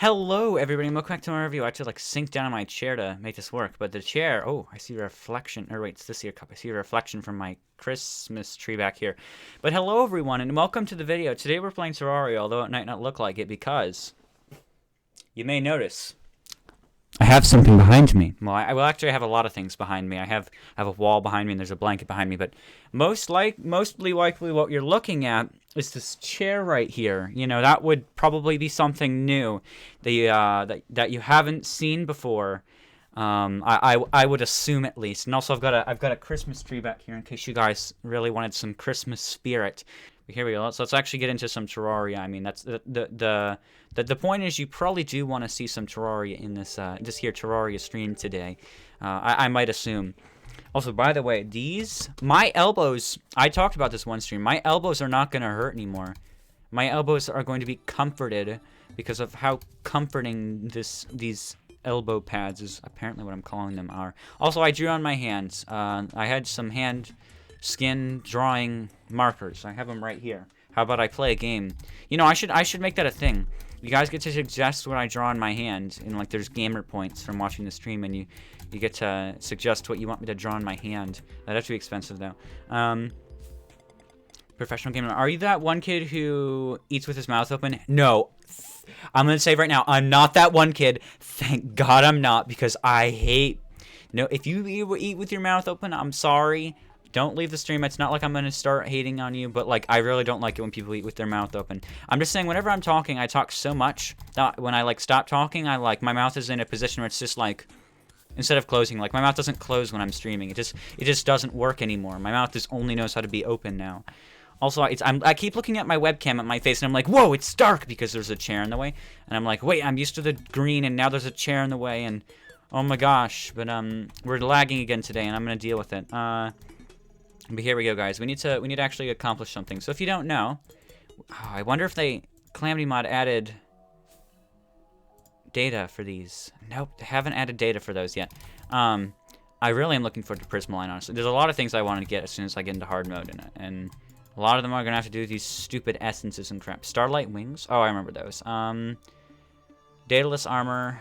Hello, everybody. Welcome back to my review. I had to like sink down in my chair to make this work, but the chair. Oh, I see a reflection. Or wait, it's this here cup. I see a reflection from my Christmas tree back here. But hello, everyone, and welcome to the video. Today we're playing Terraria, although it might not look like it because you may notice I have something behind me. Well, actually have a lot of things behind me. I have a wall behind me, and there's a blanket behind me. But mostly likely, what you're looking at is this chair right here. You know, that would probably be something new that you haven't seen before. I would assume at least. And also, I've got a Christmas tree back here in case you guys really wanted some Christmas spirit. But here we go. Let's actually get into some Terraria. I mean, that's the point is you probably do want to see some Terraria in this Terraria stream today. I might assume. Also, by the way, my elbows, I talked about this one stream. My elbows are not going to hurt anymore. My elbows are going to be comforted because of how comforting these elbow pads is apparently what I'm calling them are. Also, I drew on my hands. I had some skin drawing markers. I have them right here. How about I play a game? You know, I should make that a thing. You guys get to suggest what I draw on my hand, and like there's gamer points from watching the stream, and you get to suggest what you want me to draw on my hand. That'd have to be expensive though. Professional gamer. Are you that one kid who eats with his mouth open? No. I'm gonna say right now, I'm not that one kid. Thank God I'm not, because I hate. No, if you eat with your mouth open, I'm sorry. Don't leave the stream. It's not like I'm going to start hating on you, but like I really don't like it when people eat with their mouth open. I'm just saying whenever I'm talking, I talk so much that when I like stop talking, my mouth is in a position where it's just like, instead of closing, like my mouth doesn't close when I'm streaming. It just doesn't work anymore. My mouth just only knows how to be open now. Also, I keep looking at my webcam at my face and I'm like, whoa, it's dark because there's a chair in the way. And I'm like, wait, I'm used to the green and now there's a chair in the way and oh my gosh. But we're lagging again today and I'm going to deal with it. But here we go, guys. We need to actually accomplish something. So if you don't know, I wonder if Calamity Mod added data for these. Nope, they haven't added data for those yet. I really am looking forward to Prismaline, honestly. There's a lot of things I want to get as soon as I get into hard mode in it, and a lot of them are gonna have to do with these stupid essences and crap. Starlight Wings. Oh, I remember those. Dataless Armor.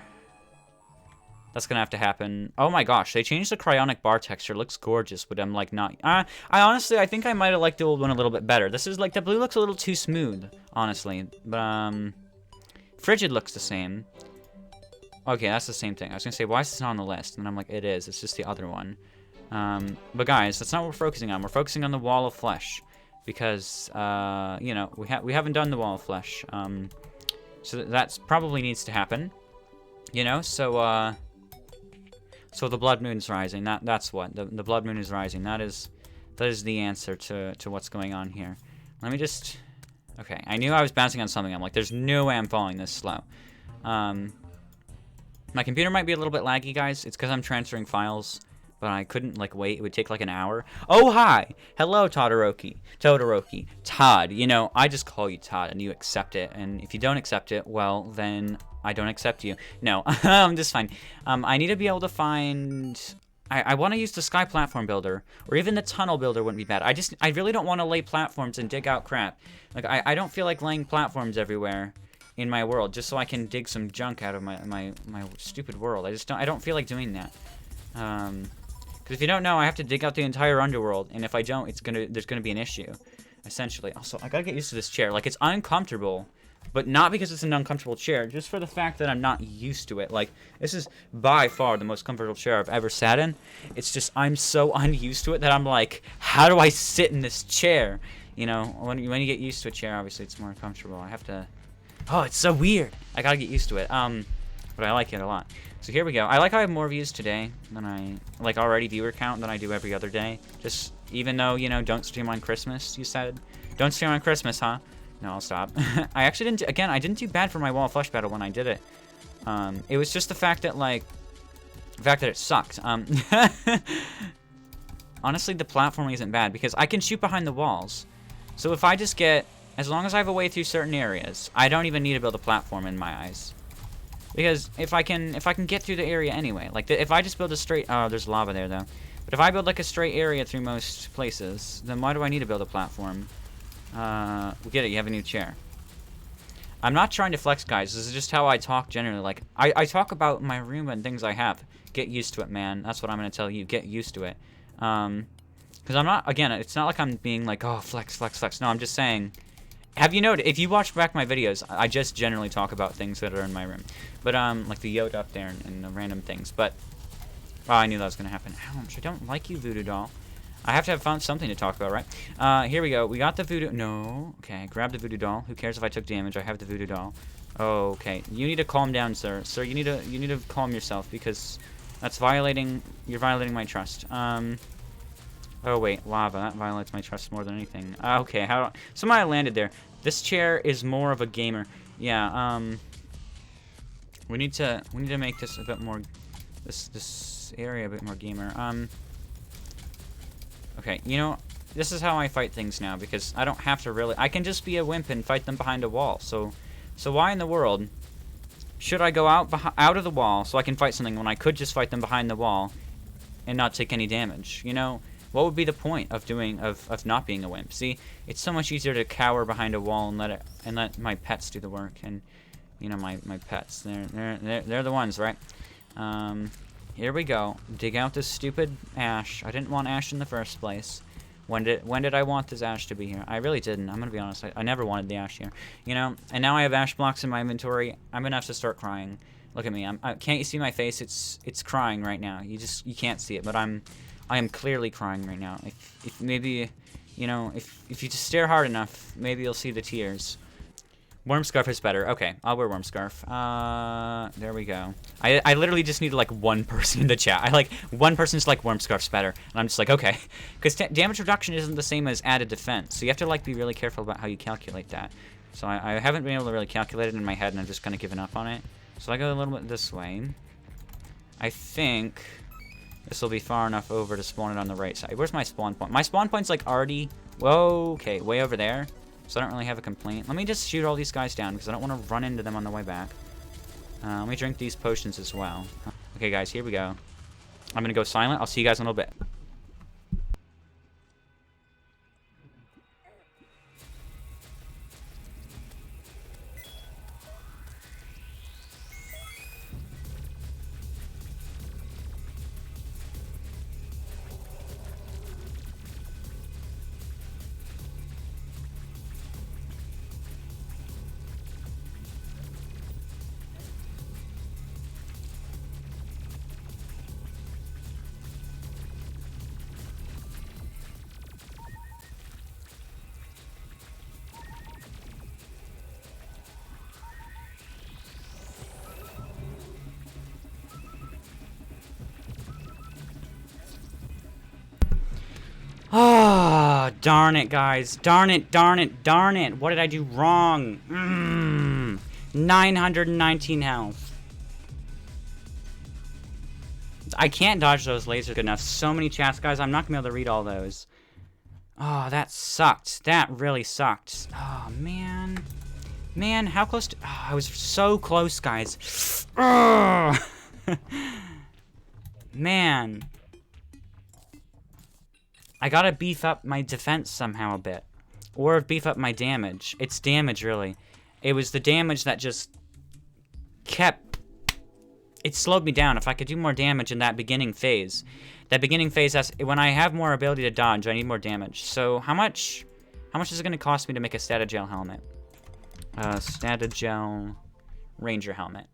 That's gonna have to happen. Oh my gosh, they changed the cryonic bar texture. It looks gorgeous, but I'm like not. I honestly, I think I might have liked the old one a little bit better. This is like the blue looks a little too smooth, honestly. But frigid looks the same. Okay, that's the same thing. I was gonna say, why is this not on the list? And I'm like, it is. It's just the other one. But guys, that's not what we're focusing on. We're focusing on the wall of flesh because you know we haven't done the wall of flesh. So that's probably needs to happen. You know, so. So the blood moon's rising. That's what the blood moon is rising. That is the answer to what's going on here. Let me just. Okay, I knew I was bouncing on something. I'm like, there's no way I'm falling this slow. My computer might be a little bit laggy, guys. It's because I'm transferring files, but I couldn't like wait. It would take like an hour. Oh hi, hello Todoroki. Todd. You know, I just call you Todd, and you accept it. And if you don't accept it, well then. I don't accept you. No, I'm just fine. I need to be able to find. I want to use the sky platform builder, or even the tunnel builder wouldn't be bad. I really don't want to lay platforms and dig out crap. Like I don't feel like laying platforms everywhere in my world just so I can dig some junk out of my stupid world. I don't feel like doing that. Because if you don't know, I have to dig out the entire underworld, and if I don't, there's gonna be an issue, essentially. Also, I gotta get used to this chair. Like it's uncomfortable. But not because it's an uncomfortable chair, just for the fact that I'm not used to it. Like, this is by far the most comfortable chair I've ever sat in. It's just, I'm so unused to it that I'm like, how do I sit in this chair? You know, when you get used to a chair, obviously it's more comfortable. I have to, oh, it's so weird. I gotta get used to it. But I like it a lot. So here we go. I like how I have more views today than already viewer count than I do every other day. Just, even though, you know, don't stream on Christmas, you said. Don't stream on Christmas, huh? No, I'll stop. I actually didn't. I didn't do bad for my wall of flesh battle when I did it. It was just the fact that it sucked. Honestly, the platforming isn't bad because I can shoot behind the walls. So if I just get, as long as I have a way through certain areas, I don't even need to build a platform in my eyes. Because if I can get through the area anyway, like if I just build a straight, oh, there's lava there though. But if I build like a straight area through most places, then why do I need to build a platform? We get it, you have a new chair. I'm not trying to flex, guys. This is just how I talk generally. Like, I talk about my room and things I have. Get used to it, man. That's what I'm going to tell you. Get used to it. Because I'm not, again, it's not like I'm being like, oh, flex, flex, flex. No, I'm just saying, have you noticed, if you watch back my videos, I just generally talk about things that are in my room. But, like the Yoda up there and the random things. But, oh, I knew that was going to happen. Ouch, I don't like you, Voodoo Doll. I have to have found something to talk about, right? Here we go. We got the Voodoo... No. Okay, grab the Voodoo Doll. Who cares if I took damage? I have the Voodoo Doll. Okay. You need to calm down, sir. Sir, you need to calm yourself because that's violating... You're violating my trust. Oh, wait. Lava. That violates my trust more than anything. Okay, how... Somehow I landed there. This chair is more of a gamer. Yeah, We need to make this a bit more... This area a bit more gamer. Okay, you know, this is how I fight things now, because I don't have to really... I can just be a wimp and fight them behind a wall, so why in the world should I go out of the wall so I can fight something when I could just fight them behind the wall and not take any damage? You know, what would be the point of not being a wimp? See, it's so much easier to cower behind a wall and let my pets do the work, and, you know, my pets, they're the ones, right? Here we go. Dig out this stupid ash. I didn't want ash in the first place. When did I want this ash to be here? I really didn't. I'm gonna be honest. I never wanted the ash here. You know. And now I have ash blocks in my inventory. I'm gonna have to start crying. Look at me. Can't you see my face? It's crying right now. You can't see it, but I am clearly crying right now. If maybe, you know, if you just stare hard enough, maybe you'll see the tears. Worm Scarf is better. Okay, I'll wear Worm Scarf. There we go. I literally just need like one person in the chat. One person's like Worm Scarf's better, and I'm just like, okay, because damage reduction isn't the same as added defense, so you have to like be really careful about how you calculate that. So I haven't been able to really calculate it in my head, and I'm just kind of given up on it. So I go a little bit this way. I think this will be far enough over to spawn it on the right side. Where's my spawn point? My spawn point's like already, whoa, okay, way over there. So I don't really have a complaint. Let me just shoot all these guys down because I don't want to run into them on the way back. Let me drink these potions as well. Okay, guys, here we go. I'm going to go silent. I'll see you guys in a little bit. Ah, oh, darn it, guys. Darn it, darn it, darn it. What did I do wrong? 919 health. I can't dodge those lasers good enough. So many chats, guys. I'm not going to be able to read all those. Oh, that sucked. That really sucked. Oh, man. Man, how close to... Oh, I was so close, guys. Oh. Man. I gotta beef up my defense somehow a bit. Or beef up my damage. It's damage, really. It was the damage that just kept... It slowed me down. If I could do more damage in that beginning phase. That beginning phase, when I have more ability to dodge, I need more damage. So, how much is it gonna cost me to make a Statagel helmet? Statagel Ranger helmet.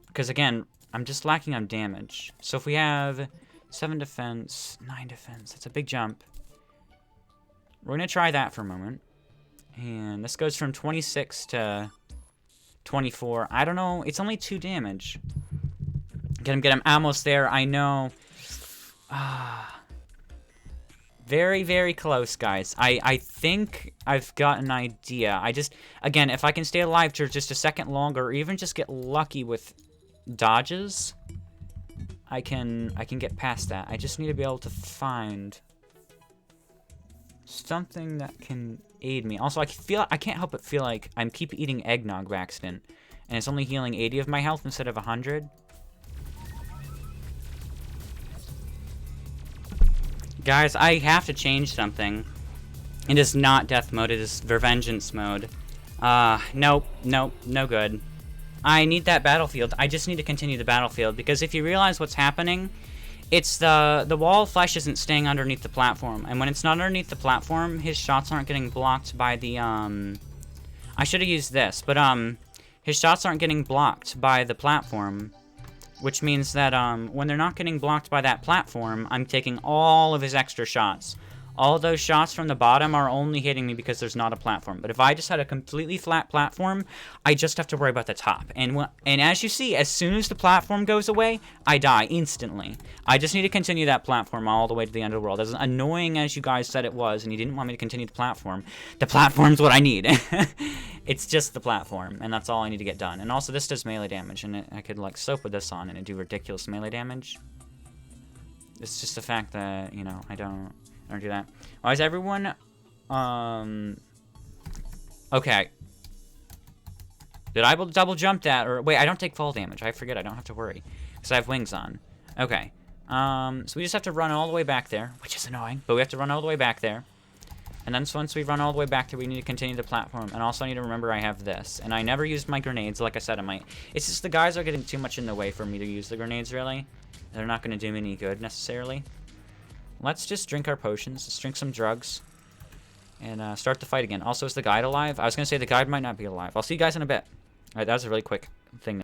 Because, again, I'm just lacking on damage. So, if we have... 7 defense, 9 defense. That's a big jump. We're going to try that for a moment. And this goes from 26 to 24. I don't know. It's only 2 damage. Get him. Almost there. I know. Very, very close, guys. I think I've got an idea. Again, if I can stay alive for just a second longer, or even just get lucky with dodges... I can get past that. I just need to be able to find something that can aid me. Also, I can't help but feel like I'm keep eating eggnog by accident, and it's only healing 80 of my health instead of 100. Guys, I have to change something. It is not death mode. It is vengeance mode. Nope, nope, no good. I need that battlefield. I just need to continue the battlefield, because if you realize what's happening, it's the wall of flesh isn't staying underneath the platform, and when it's not underneath the platform, his shots aren't getting blocked by the, I should have used this, but, his shots aren't getting blocked by the platform, which means that, when they're not getting blocked by that platform, I'm taking all of his extra shots. All of those shots from the bottom are only hitting me because there's not a platform. But if I just had a completely flat platform, I just have to worry about the top. And as you see, as soon as the platform goes away, I die instantly. I just need to continue that platform all the way to the end of the world. As annoying as you guys said it was, and you didn't want me to continue the platform's what I need. It's just the platform, and that's all I need to get done. And also, this does melee damage, and I could, like, soap with this on and it'd do ridiculous melee damage. It's just the fact that, you know, I don't do that. Why is everyone, okay. Did I double jump that, or, wait, I don't take fall damage. I forget, I don't have to worry, because I have wings on. Okay, so we just have to run all the way back there, which is annoying, but we have to run all the way back there. And then once we run all the way back there, we need to continue the platform. And also I need to remember I have this. And I never used my grenades, like I said, it's just the guys are getting too much in the way for me to use the grenades, really. They're not going to do me any good, necessarily. Let's just drink our potions. Let's drink some drugs. And start the fight again. Also, is the guide alive? I was going to say the guide might not be alive. I'll see you guys in a bit. Alright, that was a really quick thing.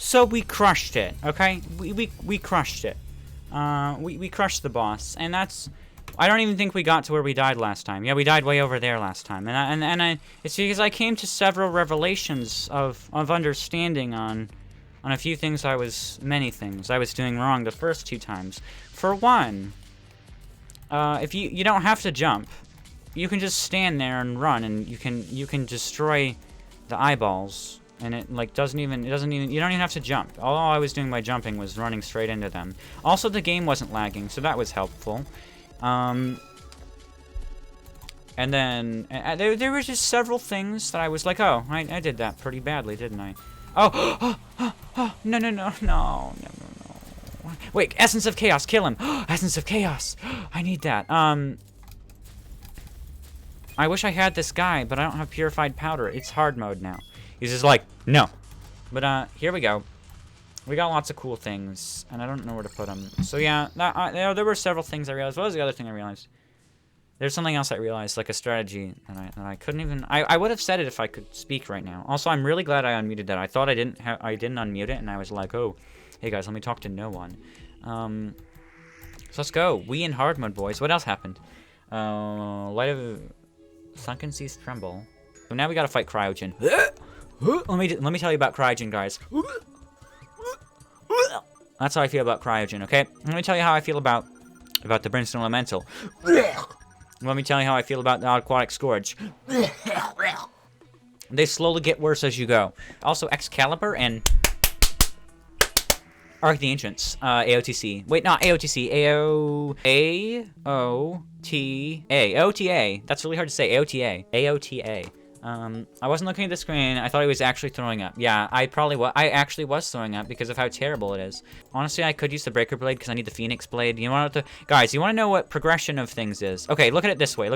So we crushed it, okay? We crushed it. We crushed the boss, and that's... I don't even think we got to where we died last time. Yeah, we died way over there last time, and it's because I came to several revelations of understanding on a few things many things I was doing wrong the first 2 times. For one, if you don't have to jump, you can just stand there and run, and you can destroy the eyeballs. And it like you don't even have to jump. All I was doing by jumping was running straight into them. Also, the game wasn't lagging, so that was helpful. And then there were just several things that I was like, oh, I did that pretty badly, didn't I? Oh, no. Wait, Essence of Chaos, kill him. Essence of Chaos. I need that. I wish I had this guy, but I don't have purified powder. It's hard mode now. He's just like, no. But, here we go. We got lots of cool things, and I don't know where to put them. So, yeah, there were several things I realized. What was the other thing I realized? There's something else I realized, like a strategy, that I couldn't even... I would have said it if I could speak right now. Also, I'm really glad I unmuted that. I thought I didn't unmute it, and I was like, oh, hey, guys, let me talk to no one. So let's go. We in hard mode, boys. What else happened? Light of... Sunken seas tremble. So now we gotta fight Cryogen. Let me tell you about Cryogen, guys. That's how I feel about Cryogen, okay? Let me tell you how I feel about the Brimstone Elemental. Let me tell you how I feel about the Aquatic Scourge. They slowly get worse as you go. Also, Excalibur and Arc the Ancients, AOTC. Wait, not AOTC, AOTA. That's really hard to say, AOTA. I wasn't looking at the screen. I thought he was actually throwing up. Yeah, I actually was throwing up because of how terrible it is. Honestly, I could use the Breaker Blade because I need the Phoenix Blade. Guys, you want to know what progression of things is? Okay, look at it this way.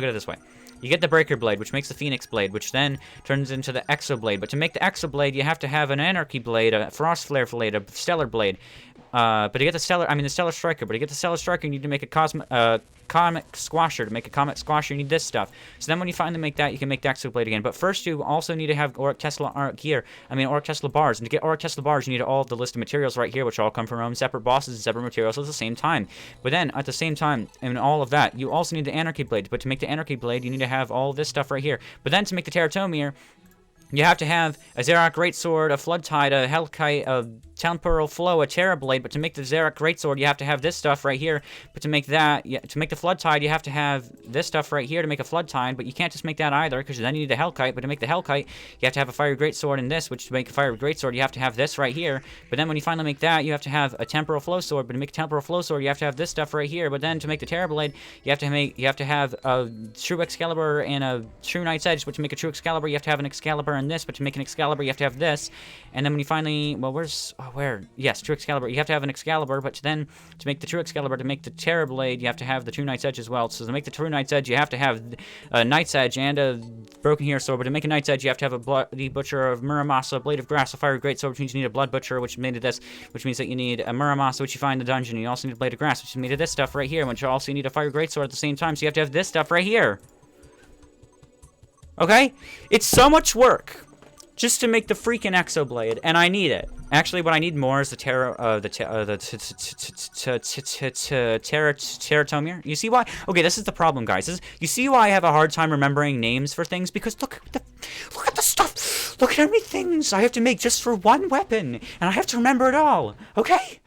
You get the Breaker Blade, which makes the Phoenix Blade, which then turns into the Exo Blade. But to make the Exo Blade, you have to have an Anarchy Blade, a Frost Flare Blade, a Stellar Blade. But to get the Stellar Striker. But to get the Stellar Striker, you need to make a Comet Squasher. To make a Comet Squasher, you need this stuff. So then when you finally make that, you can make the Exo Blade again. But first, you also need to have Auric Tesla Auric Tesla bars. And to get Auric Tesla bars, you need all the list of materials right here, which all come from separate bosses and separate materials at the same time. But then, at the same time, in all of that, you also need the Anarchy Blade. But to make the Anarchy Blade, you need to have all this stuff right here. But then to make the Terratomir, you have to have a Xerac Greatsword, a Flood Tide, a Hellkite, a Temporal Flow, a Terra Blade. But to make the Xerac Greatsword, you have to have this stuff right here. But to make that, to make the Flood Tide, you have to have this stuff right here to make a Flood Tide. But you can't just make that either, because then you need the Hellkite. But to make the Hellkite, you have to have a Fiery Greatsword and this, which to make a Fiery Greatsword, you have to have this right here. But then when you finally make that, you have to have a Temporal Flow Sword. But to make a Temporal Flow Sword, you have to have this stuff right here. But then to make the Terra Blade, you have to have a True Excalibur and a True Knight's Edge. But to make a True Excalibur, you have to have an Excalibur and this. But to make an Excalibur, you have to have this. And then when you finally, yes, True Excalibur, you have to have an Excalibur, but to make the True Excalibur, to make the Terra Blade, you have to have the True Knight's Edge as well. So to make the True Knight's Edge, you have to have a Knight's Edge and a Broken Hero Sword, but to make a Knight's Edge, you have to have a Bloody Butcher of Muramasa, a Blade of Grass, a Fiery Greatsword, which means you need a Blood Butcher, which made it this, which means that you need a Muramasa, which you find in the dungeon. You also need a Blade of Grass, which is made of this stuff right here, which you also need a Fiery Greatsword at the same time, so you have to have this stuff right here. Okay? It's so much work just to make the freaking Exo Blade, and I need it. Actually, what I need more is the Terratomir. You see why? Okay, this is the problem, guys. You see why I have a hard time remembering names for things? Because look at the stuff. Look at how many things I have to make just for one weapon, and I have to remember it all. Okay?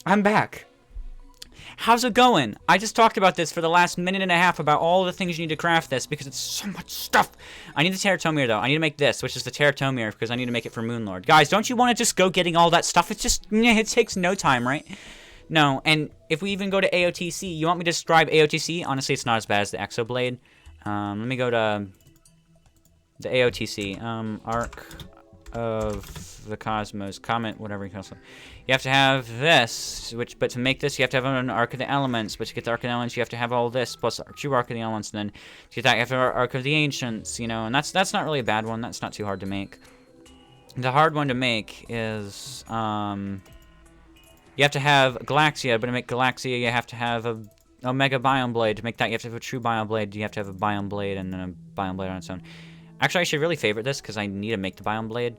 I'm back. How's it going? I just talked about this for the last minute and a half about all the things you need to craft this because it's so much stuff. I need the Terratomir though. I need to make this, which is the Terratomir because I need to make it for Moonlord. Guys, don't you want to just go getting all that stuff? It's just, it takes no time, right? No, and if we even go to AOTC, you want me to describe AOTC? Honestly, it's not as bad as the Exo Blade. Let me go to the AOTC. Arc of the Cosmos, Comet, whatever you call it. You have to have this, but to make this, you have to have an Arc of the Elements. But to get the Arc of the Elements, you have to have all this, plus two Arc of the Elements, and then to get that, you have to have Arc of the Ancients, and that's not really a bad one. That's not too hard to make. The hard one to make is, you have to have Galaxia, but to make Galaxia, you have to have a Omega Biome Blade. To make that, you have to have a True Biome Blade. You have to have a Biome Blade and then a Biome Blade on its own. Actually, I should really favorite this because I need to make the Biome Blade.